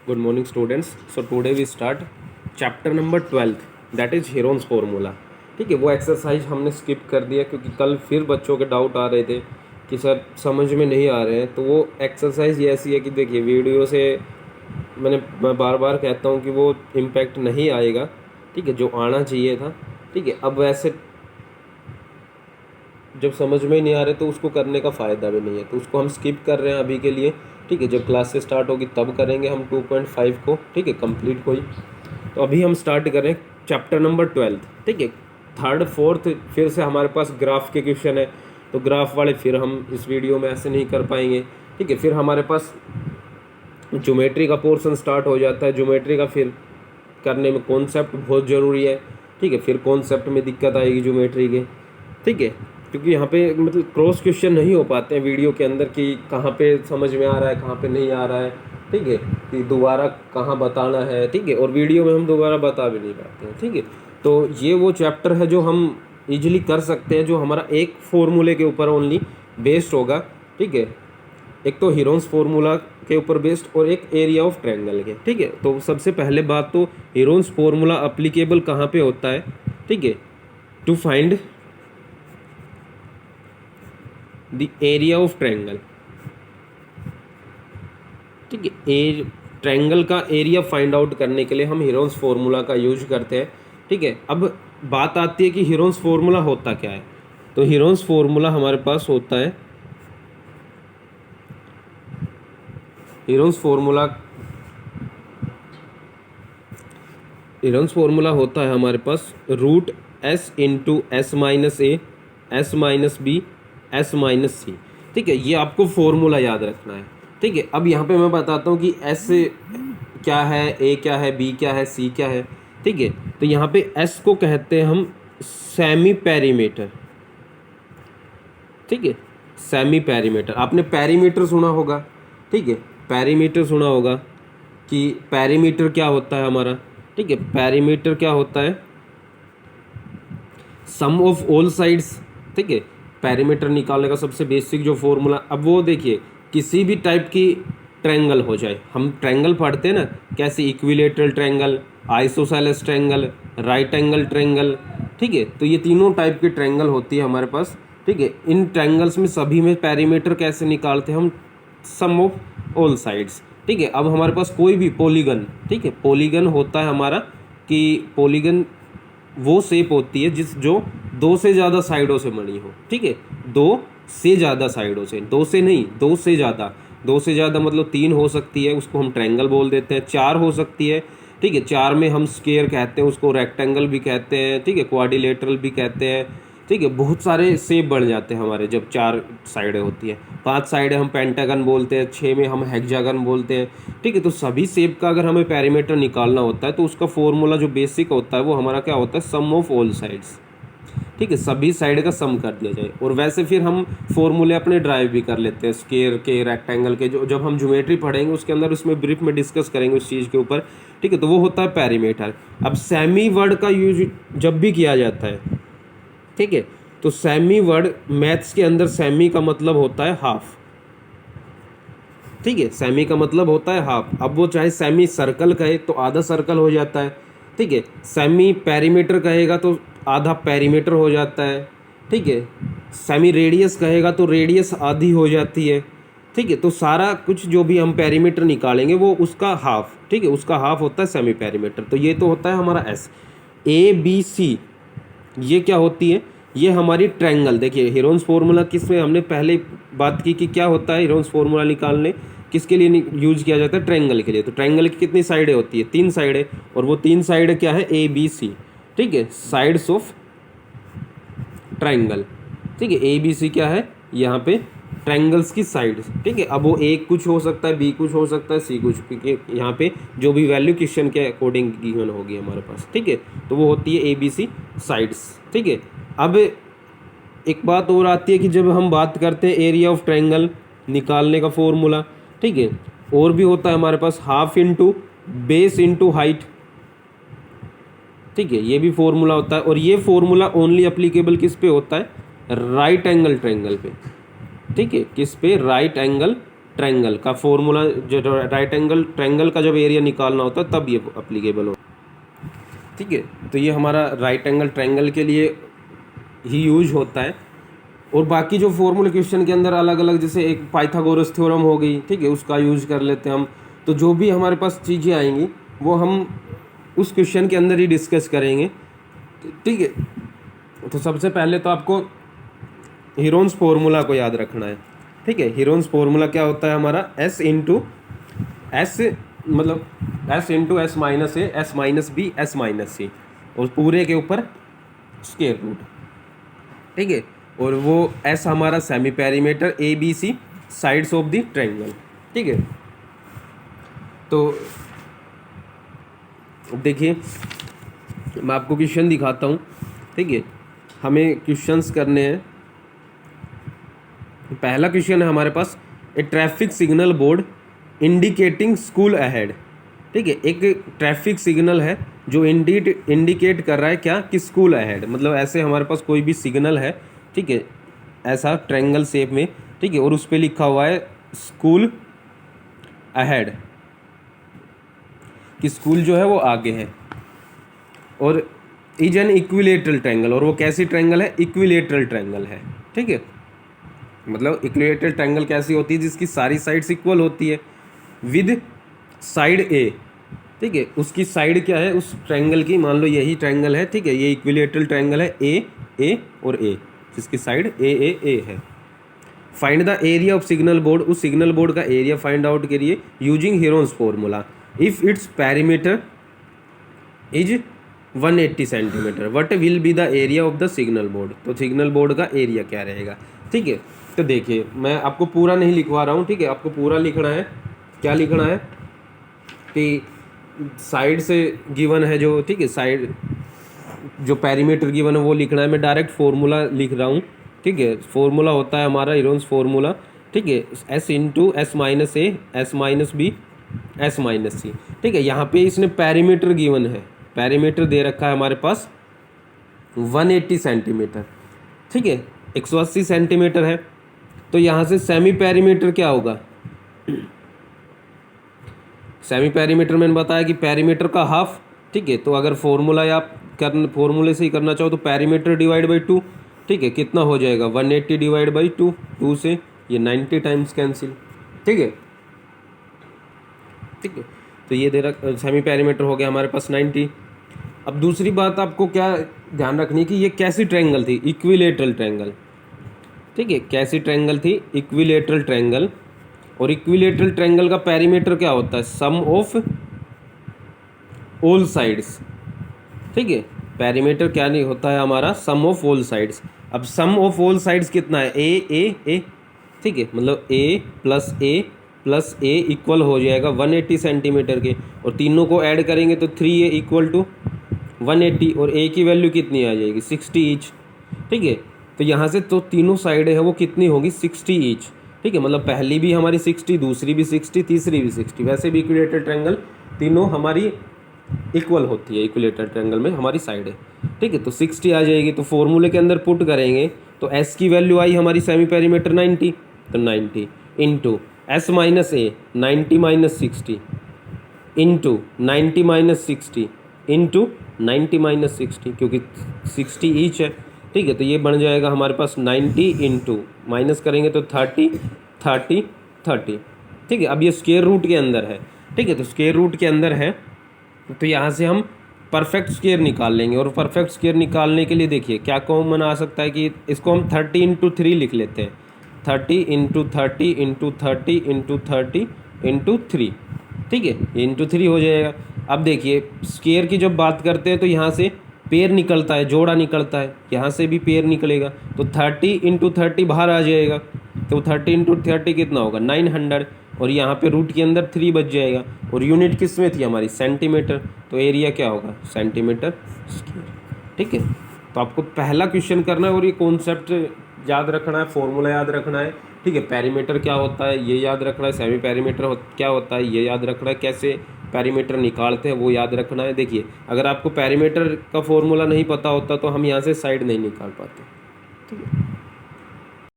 Good morning, students. So today we start chapter number 12, that is Heron's formula. ठीक है, वो exercise हमने skip कर दिया क्योंकि कल फिर बच्चों के डाउट आ रहे थे कि सर समझ में नहीं आ रहे हैं। तो वो एक्सरसाइज ये ऐसी है कि देखिए वीडियो से मैं बार बार कहता हूँ कि वो इम्पैक्ट नहीं आएगा, ठीक है, जो आना चाहिए था। ठीक है, अब वैसे जब समझ में ही नहीं आ रहे तो उसको करने का फ़ायदा भी नहीं है, तो उसको हम स्किप कर रहे हैं अभी के लिए। ठीक है, जब क्लास से स्टार्ट होगी तब करेंगे हम 2.5 को, ठीक है, कंप्लीट कोई। तो अभी हम स्टार्ट करें चैप्टर नंबर 12। ठीक है, थर्ड फोर्थ फिर से हमारे पास ग्राफ के क्वेश्चन है, तो ग्राफ वाले फिर हम इस वीडियो में ऐसे नहीं कर पाएंगे। ठीक है, फिर हमारे पास ज्योमेट्री का पोर्शन स्टार्ट हो जाता है। ज्योमेट्री का फिर करने में कॉन्सेप्ट बहुत ज़रूरी है। ठीक है, फिर कॉन्सेप्ट में दिक्कत आएगी ज्योमेट्री के। ठीक है, क्योंकि यहाँ पे मतलब क्रॉस क्वेश्चन नहीं हो पाते हैं वीडियो के अंदर कि कहाँ पे समझ में आ रहा है कहाँ पे नहीं आ रहा है। ठीक है, कि दोबारा कहाँ बताना है। ठीक है, और वीडियो में हम दोबारा बता भी नहीं पाते हैं। ठीक है, तो ये वो चैप्टर है जो हम इजीली कर सकते हैं, जो हमारा एक फॉर्मूले के ऊपर ओनली बेस्ड होगा। ठीक है, एक तो हीरोन्स फार्मूला के ऊपर बेस्ड और एक एरिया ऑफ ट्रायंगल के। ठीक है, तो सबसे पहले बात तो हीरोन्स फार्मूला अप्लीकेबल कहाँ पे होता है। ठीक है, to find the area of triangle. ठीक है, ट्रायंगल का एरिया फाइंड आउट करने के लिए हम हीरोन्स फार्मूला का यूज करते हैं। ठीक है, अब बात आती है कि हीरोन्स फार्मूला होता क्या है। तो हीरोन्स फार्मूला हमारे पास होता है, हीरोन्स फार्मूला होता है हमारे पास root S into S minus A, S minus B, S minus C. ठीक है, ये आपको फॉर्मूला याद रखना है। ठीक है, अब यहाँ पे मैं बताता हूँ कि एस क्या है, ए क्या है, बी क्या है, सी क्या है। ठीक है, तो यहाँ पे एस को कहते हैं हम सेमी पेरीमीटर। ठीक है, सेमी पेरीमीटर, आपने पेरीमीटर सुना होगा। ठीक है, पेरीमीटर सुना होगा कि पेरीमीटर क्या होता है हमारा। ठीक है, पेरीमीटर क्या होता है, सम ऑफ ऑल साइड्स। ठीक है, पेरीमीटर निकालने का सबसे बेसिक जो फॉर्मूला, अब वो देखिए किसी भी टाइप की ट्रायंगल हो जाए, हम ट्रायंगल पढ़ते हैं ना कैसे, equilateral triangle, isosceles triangle, right angle triangle. ठीक है, तो ये तीनों टाइप की ट्रायंगल होती है हमारे पास। ठीक है, इन ट्रायंगल्स में सभी में पेरीमीटर कैसे निकालते हैं हम, सम ऑफ ऑल साइड्स। ठीक है, अब हमारे पास कोई भी पॉलीगन, ठीक है, पॉलीगन होता है हमारा कि पॉलीगन वो शेप होती है जो दो से ज़्यादा साइडों से बनी हो। ठीक है, दो से ज़्यादा साइडों से, दो से नहीं, दो से ज़्यादा। दो से ज़्यादा मतलब तीन हो सकती है, उसको हम ट्रायंगल बोल देते हैं। चार हो सकती है, ठीक है, चार में हम स्क्वायर कहते हैं, उसको रेक्टेंगल भी कहते हैं। ठीक है, क्वाड्रिलेटरल भी कहते हैं। ठीक है, बहुत सारे शेप बन जाते हैं हमारे जब चार साइडें होती है। पांच साइडें हम पेंटागन बोलते हैं, छः में हम हेक्सागन बोलते हैं। ठीक है, तो सभी शेप का अगर हमें पेरीमीटर निकालना होता है तो उसका फॉर्मूला जो बेसिक होता है वो हमारा क्या होता है, सम ऑफ ऑल साइड्स। ठीक है, सभी साइड का सम कर दिया जाए। और वैसे फिर हम फॉर्मूले अपने ड्राइव भी कर लेते हैं, स्क्वायर के, रेक्टेंगल के, जो जब हम ज्योमेट्री पढ़ेंगे उसके अंदर उसमें ब्रीफ में डिस्कस करेंगे उस चीज़ के ऊपर। ठीक है, तो वो होता है पेरीमीटर। अब सेमी वर्ड का यूज जब भी किया जाता है, ठीक है, तो सेमी वर्ड मैथ्स के अंदर सेमी का मतलब होता है हाफ। ठीक है, सेमी का मतलब होता है हाफ। अब वो चाहे सेमी सर्कल कहे तो आधा सर्कल हो जाता है। ठीक है, सेमी पेरीमीटर कहेगा तो आधा पेरीमीटर हो जाता है। ठीक है, सेमी रेडियस कहेगा तो रेडियस आधी हो जाती है। ठीक है, तो सारा कुछ जो भी हम पेरीमीटर निकालेंगे वो उसका हाफ। ठीक है, उसका हाफ होता है सेमी पेरीमीटर। तो ये तो होता है हमारा एस। ए बी सी ये क्या होती है, ये हमारी ट्रायंगल। देखिए हीरोन्स फार्मूला किस में हमने पहले बात की कि क्या होता है, हीरोन्स फार्मूला निकालने किसके लिए यूज किया जाता है, ट्रायंगल के लिए। तो ट्रायंगल की कितनी साइडें होती है, तीन साइडें, और वो तीन साइडें क्या है, ए बी सी। ठीक है, साइड्स ऑफ ट्रायंगल। ठीक है, ए बी सी क्या है यहाँ पे, ट्रायंगल्स की साइड्स। ठीक है, अब वो ए कुछ हो सकता है, बी कुछ हो सकता है, सी कुछ, क्योंकि यहाँ पे जो भी वैल्यू क्वेश्चन के अकॉर्डिंग गिवन होगी हमारे पास। ठीक है, तो वो होती है ए बी सी साइड्स। ठीक है, अब एक बात और आती है कि जब हम बात करते हैं एरिया ऑफ ट्रायंगल निकालने का फॉर्मूला, ठीक है, और भी होता है हमारे पास half into base into height. ठीक है, ये भी फॉर्मूला होता है, और ये फॉर्मूला ओनली अप्लीकेबल किस पे होता है, राइट एंगल ट्रायंगल पे। ठीक है, किस पे, राइट एंगल ट्रायंगल का फॉर्मूला, जो राइट एंगल ट्रायंगल का जब एरिया निकालना होता है तब ये अप्लीकेबल होता है। ठीक है, तो ये हमारा राइट एंगल ट्रायंगल के लिए ही यूज होता है। और बाकी जो फॉर्मूला क्वेश्चन के अंदर अलग अलग, जैसे एक पाइथागोरस थ्योरम हो गई, ठीक है, उसका यूज कर लेते हैं हम। तो जो भी हमारे पास चीज़ें आएंगी वो हम उस क्वेश्चन के अंदर ही डिस्कस करेंगे। ठीक है, तो सबसे पहले तो आपको हीरोन्स फार्मूला को याद रखना है। ठीक है, हीरोन्स फार्मूला क्या होता है हमारा, S इंटू एस, मतलब S into S minus A, S minus B, S minus C, और पूरे के ऊपर स्क्वायर रूट। ठीक है, और वो S हमारा semi perimeter, A B C sides of the triangle. ठीक है, तो देखिए मैं आपको क्वेश्चन दिखाता हूँ। ठीक है, हमें क्वेश्चंस करने हैं। पहला क्वेश्चन है हमारे पास, a traffic signal board indicating school ahead. ठीक है, एक ट्रैफिक सिग्नल है जो इंडिकेट कर रहा है क्या, कि स्कूल अहेड। मतलब ऐसे हमारे पास कोई भी सिग्नल है, ठीक है, ऐसा ट्रायंगल शेप में, ठीक है, और उस पर लिखा हुआ है स्कूल अहेड, कि स्कूल जो है वो आगे है। और इज एन इक्विलेटरल ट्रायंगल, और वो कैसी ट्रायंगल है, इक्विलेटरल ट्रायंगल है। ठीक है, मतलब इक्विलेटरल ट्रायंगल कैसी होती है, जिसकी सारी साइड्स इक्वल होती है विद साइड ए। ठीक है, उसकी साइड क्या है उस ट्रायंगल की, मान लो यही ट्रायंगल है। ठीक है, ये इक्विलेटरल ट्रायंगल है, ए और ए, जिसकी साइड ए है। Find the area of signal board, उस सिग्नल बोर्ड का एरिया फाइंड आउट करिए using Heron's formula. If its perimeter is 180 centimetre, what will be the area of the signal board. तो signal board का area क्या रहेगा। ठीक है, तो देखिए मैं आपको पूरा नहीं लिखवा रहा हूँ। ठीक है, आपको पूरा लिखना है। क्या लिखना है कि साइड से गिवन है जो, ठीक है, साइड जो पेरीमीटर गिवन है वो लिखना है। मैं डायरेक्ट फॉर्मूला लिख रहा हूँ। ठीक है, फॉर्मूला होता है हमारा हीरोन्स फॉर्मूला। ठीक है, S into S minus A, S minus B, S minus C. ठीक है, यहाँ पे इसने पेरीमीटर गिवन है, पेरीमीटर दे रखा है हमारे पास 180 सेंटीमीटर। ठीक है, 180 सेंटीमीटर है। तो यहाँ से सेमी पेरीमीटर क्या होगा, सेमी पेरीमीटर मैंने बताया कि पेरीमीटर का हाफ। ठीक है, तो अगर फॉर्मूला आप फॉर्मूले से ही करना चाहो तो पेरीमीटर डिवाइड बाई 2। ठीक है, कितना हो जाएगा 180 डिवाइड बाई 2, 2 से ये 90 टाइम्स कैंसिल। ठीक है, ठीक है, तो ये दे रहा सेमी पेरीमीटर हो गया हमारे पास 90। अब दूसरी बात आपको क्या ध्यान रखनी है कि ये कैसी ट्रायंगल थी, इक्विलेटरल ट्रायंगल। ठीक है, कैसी ट्रायंगल थी, इक्विलेटरल ट्रायंगल। और इक्विलेटरल ट्रायंगल का पेरीमीटर क्या होता है, सम ऑफ ऑल साइड्स। ठीक है, पेरीमीटर क्या नहीं होता है हमारा, सम ऑफ ऑल साइड्स। अब सम ऑफ ऑल साइड्स कितना है, ए। ठीक है, मतलब ए प्लस ए इक्वल हो जाएगा 180 सेंटीमीटर के, और तीनों को ऐड करेंगे तो 3A इक्वल टू 180, और ए की वैल्यू कितनी आ जाएगी 60 ईच। ठीक है, तो यहाँ से तो तीनों साइड है वो कितनी होगी 60 ईच। ठीक है, मतलब पहली भी हमारी 60, दूसरी भी 60, तीसरी भी 60। वैसे भी इक्विलेटरल ट्रायंगल तीनों हमारी इक्वल होती है, इक्विलेटरल ट्रायंगल में हमारी साइड है। ठीक है, तो 60 आ जाएगी। तो फॉर्मूले के अंदर पुट करेंगे तो S की वैल्यू आई हमारी सेमी पेरीमीटर 90, तो 90 इंटू S माइनस ए 90 minus 60 into 90 minus 60 into 90 minus 60, क्योंकि 60 ईच है। ठीक है, तो ये बन जाएगा हमारे पास 90 इंटू माइनस करेंगे तो 30 30 30। ठीक है, अब ये स्क्वायर रूट के अंदर है। ठीक है, तो स्क्वायर रूट के अंदर है तो यहाँ से हम परफेक्ट स्क्वायर निकाल लेंगे। और परफेक्ट स्क्वायर निकालने के लिए देखिए क्या कॉमन आ सकता है कि इसको हम 30 इंटू 3 लिख लेते हैं, 30 इंटू 30 इंटू 30 इंटू 30 इंटू 3। ठीक है, ये इंटू 3 हो जाएगा। अब देखिए स्क्वायर की जब बात करते हैं तो यहाँ से पेयर निकलता है, जोड़ा निकलता है, यहाँ से भी पेयर निकलेगा, तो 30 इंटू 30 बाहर आ जाएगा, तो 30 इंटू 30 कितना होगा 900, और यहाँ पे रूट के अंदर 3 बच जाएगा। और यूनिट किस में थी हमारी सेंटीमीटर, तो एरिया क्या होगा सेंटीमीटर स्क्वायर। ठीक है, तो आपको पहला क्वेश्चन करना है और ये कॉन्सेप्ट याद रखना है, फॉर्मूला याद रखना है। ठीक है, पेरीमीटर क्या होता है ये याद रखना है, सेमी पेरीमीटर क्या होता है ये याद रखना है, कैसे पेरीमीटर निकालते हैं वो याद रखना है। देखिए अगर आपको पेरीमीटर का फॉर्मूला नहीं पता होता तो हम यहाँ से साइड नहीं निकाल पाते। ठीक है।